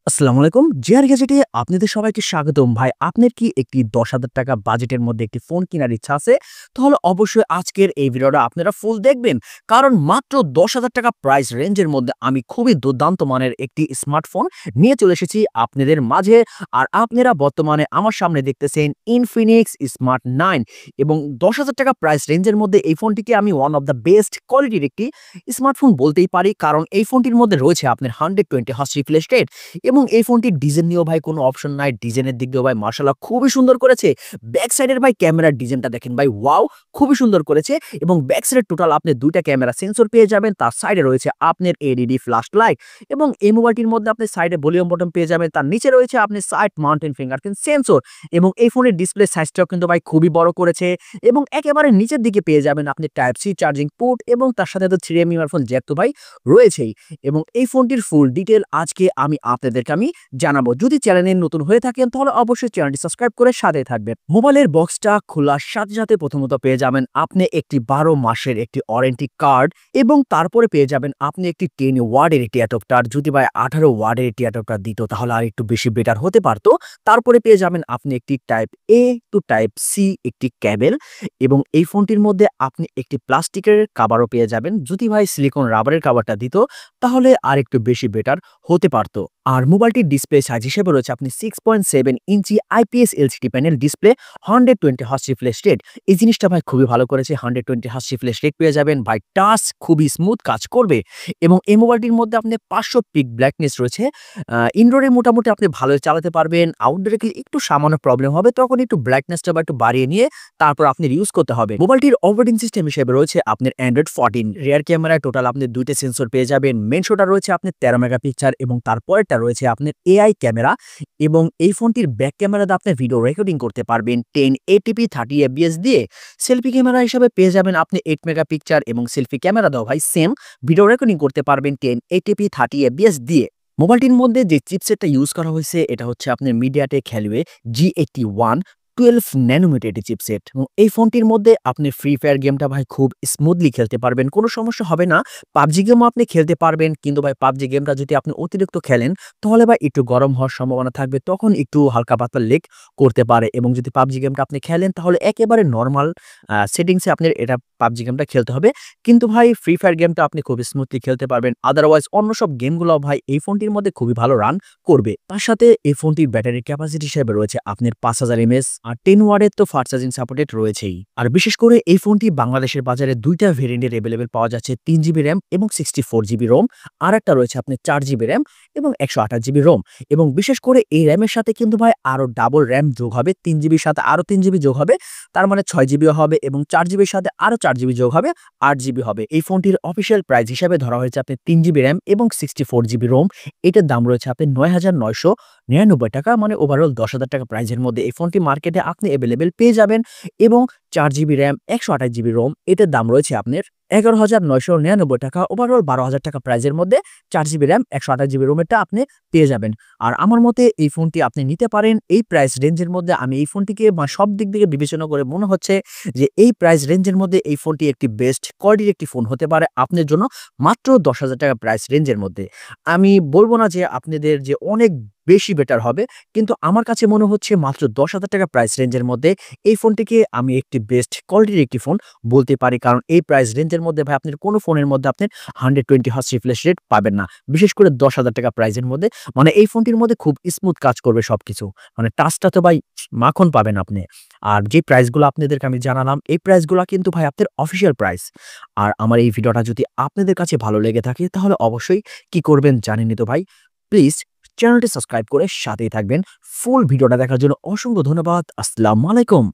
আসসালামু আলাইকুম। জিআর গ্যাজেটে আপনাদের সবাইকে স্বাগতম। ভাই, আপনার কি একটি ৳১০,০০০ বাজেটের মধ্যে একটি ফোন কেনার ইচ্ছা আছে? তাহলে অবশ্যই আজকের এই ভিডিওটা আপনারা ফুল দেখবেন। কারণ মাত্র ৳১০,০০০ প্রাইস রেঞ্জের মধ্যে আমি খুবই দুর্দান্ত মানের একটি স্মার্টফোন নিয়ে চলে এসেছি আপনাদের মাঝে। আর আপনারা বর্তমানে আমার সামনে দেখতেছেন Infinix Smart 9 এবং ৳১০,০০০ প্রাইস রেঞ্জের মধ্যে এই ফোনটিকে আমি ওয়ান অফ দ্য বেস্ট কোয়ালিটির একটি স্মার্টফোন বলতেই পারি। কারণ এই ফোনটির মধ্যে রয়েছে আপনার 120 হার্টজ রিফ্রেশ রেট এবং এই ফোনটির ডিজাইন নিয়েও ভাই কোনো অপশন নাই। ডিজাইনের দিক দিয়েও ভাই মাশাআল্লাহ খুবই সুন্দর করেছে। ব্যাক সাইডের ভাই ক্যামেরার ডিজাইনটা দেখেন ভাই, ওয়াও! খুবই সুন্দর করেছে এবং ব্যাক সাইডে টোটাল আপনি ২ টা ক্যামেরা সেন্সর পেয়ে যাবেন। তার সাইডে রয়েছে আপনার এলইডি ফ্ল্যাশ লাইট এবং এই মোবাইলটির মধ্যে আপনি সাইডে ভলিউম বাটন পেয়ে যাবেন। তার নিচে রয়েছে আপনি সাইড মাউন্টেন ফিঙ্গারপ্রিন্ট সেন্সর এবং এই ফোনের ডিসপ্লে সাইজটাও কিন্তু ভাই খুবই বড় করেছে এবং একেবারে নিচের দিকে পেয়ে যাবেন আপনি টাইপ সি চার্জিং পোর্ট এবং তার সাথে তো 3M ইয়ারফোন জ্যাক তো ভাই রয়েছেই। এবং এই ফোনটির ফুল ডিটেইল আজকে আপনাদেরকে জানাবো। যদি চ্যানেলে নতুন হয়ে থাকেন তাহলে অবশ্যই চ্যানেলটি সাবস্ক্রাইব করে সাথেই থাকবেন। মোবাইলের বক্সটা খোলার সাথে সাথে প্রথমত পেয়ে যাবেন আপনি একটি ১২ মাসের একটি ওয়ারেন্টি কার্ড এবং তারপরে পেয়ে যাবেন আপনি একটি 10 ওয়াটের একটি অ্যাডাপ্টার। যদি ভাই 18 ওয়াটের একটি অ্যাডাপ্টার দিত তাহলে আরেকটু বেশি বেটার হতে পারত। তারপরে পেয়ে যাবেন আপনি একটি টাইপ এ টু টাইপ সি একটি ক্যাবেল এবং এই ফোনটির মধ্যে আপনি একটি প্লাস্টিকের কভারও পেয়ে যাবেন। যদি ভাই সিলিকন রাবারের কভারটা দিত তাহলে আরেকটু বেশি বেটার হতে পারত। আর মোবাইলটির ডিসপ্লে সাইজ হিসেবে রয়েছে আপনি 6.7 inch IPS LCD panel display, 120 hertz refresh rate. এই জিনিসটা ভাই খুবই ভালো করেছে। 120 হার্টজ রিফ্রেশ রেট পেয়ে যাবেন। ভাই টাচ খুবই স্মুথ কাজ করবে এবং এই মোবাইলটির মধ্যে আপনি 500 পিক ব্রাইটনেস রয়েছে। ইনডোরে মোটামুটি আপনি ভালোই চালাতে পারবেন। আউটডোরে গেলে একটু সামান্য প্রবলেম হবে, তখন একটু ব্রাইটনেসটা একটু বাড়িয়ে নিয়ে তারপর আপনি ইউজ করতে হবে। মোবাইলটির অপারেটিং সিস্টেম হিসেবে রয়েছে আপনার অ্যান্ড্রয়েড 14। রিয়ার ক্যামেরায় টোটাল আপনি 2টা সেন্সর পেয়ে যাবেন। মেইন শোটা রয়েছে আপনার 13 মেগাপিক্সেল এবং তারপরেরটা রয়েছে আপনার এআই ক্যামেরা এবং এই ফোনটির ব্যাক ক্যামেরাতে আপনি ভিডিও রেকর্ডিং করতে পারবেন 1080p 30 fps দিয়ে। সেলফি ক্যামেরা হিসেবে পেয়ে যাবেন আপনি 8 মেগাপিক্সেল এবং সেলফি ক্যামেরা দাও ভাই সেম ভিডিও রেকর্ডিং করতে পারবেন 1080p 30 fps দিয়ে। মোবাইলটির মধ্যে যে চিপসেটটা ইউজ করা হয়েছে এটা হচ্ছে আপনার মিডিয়াটেক হেলিওয়ে G81 12 ন্যানোমিটার এটি চিপসেট এবং এই ফোনটির মধ্যে আপনি ফ্রি ফায়ার গেমটা ভাই খুব স্মুথলি খেলতে পারবেন, কোনো সমস্যা হবে না। পাবজি গেমও আপনি খেলতে পারবেন, কিন্তু ভাই পাবজি গেমটা যদি আপনি অতিরিক্ত খেলেন তাহলে ভাই একটু গরম হওয়ার সম্ভাবনা থাকবে, তখন একটু হালকা পাতলা লেগ করতে পারে। এবং যদি পাবজি গেমটা আপনি খেলেন তাহলে একেবারে নর্মাল সেটিংসে আপনার এটা পাবজি গেমটা খেলতে হবে, কিন্তু ভাই ফ্রি ফায়ার গেমটা আপনি খুব স্মুথলি খেলতে পারবেন। আদারওয়াইজ অন্য সব গেমগুলো ভাই এই ফোনটির মধ্যে খুবই ভালো রান করবে। তার সাথে এই ফোনটির ব্যাটারি ক্যাপাসিটি হিসেবে রয়েছে আপনার 5000 mAh আর 10 ওয়াটের তো ফাস্ট চার্জিং সাপোর্টেড রয়েছেই। আর বিশেষ করে এই ফোনটি বাংলাদেশের বাজারে 2টা ভেরিয়েন্টের অ্যাভেলেবেল পাওয়া যাচ্ছে, 3GB র্যাম এবং 64GB রোম। আর একটা রয়েছে আপনার 4GB র্যাম এবং 128GB রোম। এবং বিশেষ করে এই র্যামের সাথে কিন্তু ভাই আরো ডাবল র্যাম যোগ হবে, 3GBর সাথে আরো 3GB যোগ হবে, তার মানে 6GBও হবে এবং 4GBর সাথে আরো 4GB যোগ হবে, 8GB হবে। এই ফোনটির অফিসিয়াল প্রাইস হিসাবে ধরা হয়েছে আপনি 3GB র্যাম এবং 64GB রোম। এটার দাম রয়েছে আপনি ৳৯,৯৯৯, মানে ওভারঅল ৳১০,০০০ প্রাইজের মধ্যে এই ফোনটি মার্কেটে আপনি অ্যাভেলেবেল পেয়ে যাবেন। এবং 4GB র্যাম 128GB রোম এটার দাম রয়েছে আপনার ৳১১,৯৯৯, ওভারঅল ৳১২,০০০ প্রাইজের মধ্যে 4GB র্যাম 128GB রোমেরটা আপনি পেয়ে যাবেন। আর আমার মতে এই ফোনটি আপনি নিতে পারেন এই প্রাইস রেঞ্জের মধ্যে। আমি এই ফোনটিকে সব দিক থেকে বিবেচনা করে মনে হচ্ছে যে এই প্রাইস রেঞ্জের মধ্যে এই ফোনটি একটি বেস্ট কোয়ালিটির একটি ফোন হতে পারে আপনার জন্য, মাত্র ৳১০,০০০ প্রাইস রেঞ্জের মধ্যে। আমি বলব না যে আপনাদের যে অনেক বেশি বেটার হবে, কিন্তু আমার কাছে মনে হচ্ছে মাত্র ৳১০,০০০ প্রাইস রেঞ্জের মধ্যে এই ফোনটিকে আমি একটি বেস্ট কোয়ালিটির একটি ফোন বলতে পারি। কারণ এই প্রাইস রেঞ্জের মধ্যে ভাই আপনার কোনো ফোনের মধ্যে আপনি 120 হার্টজ রিফ্রেশ রেট পাবেন না। বিশেষ করে ৳১০,০০০ প্রাইসের মধ্যে, মানে এই ফোনটির মধ্যে খুব স্মুথ কাজ করবে সবকিছু। মানে টাচটা তো ভাই মাখন পাবেন আপনি। আর যে প্রাইসগুলো আপনাদেরকে আমি জানালাম এই প্রাইসগুলো কিন্তু ভাই আপনার অফিসিয়াল প্রাইস। আর আমার এই ভিডিওটা যদি আপনাদের কাছে ভালো লেগে থাকে তাহলে অবশ্যই কি করবেন জানেনই তো ভাই। প্লিজ চ্যানেলটি সাবস্ক্রাইব করে সাথেই থাকবেন। ফুল ভিডিওটা দেখার জন্য অসংখ্য ধন্যবাদ। আসসালামু আলাইকুম।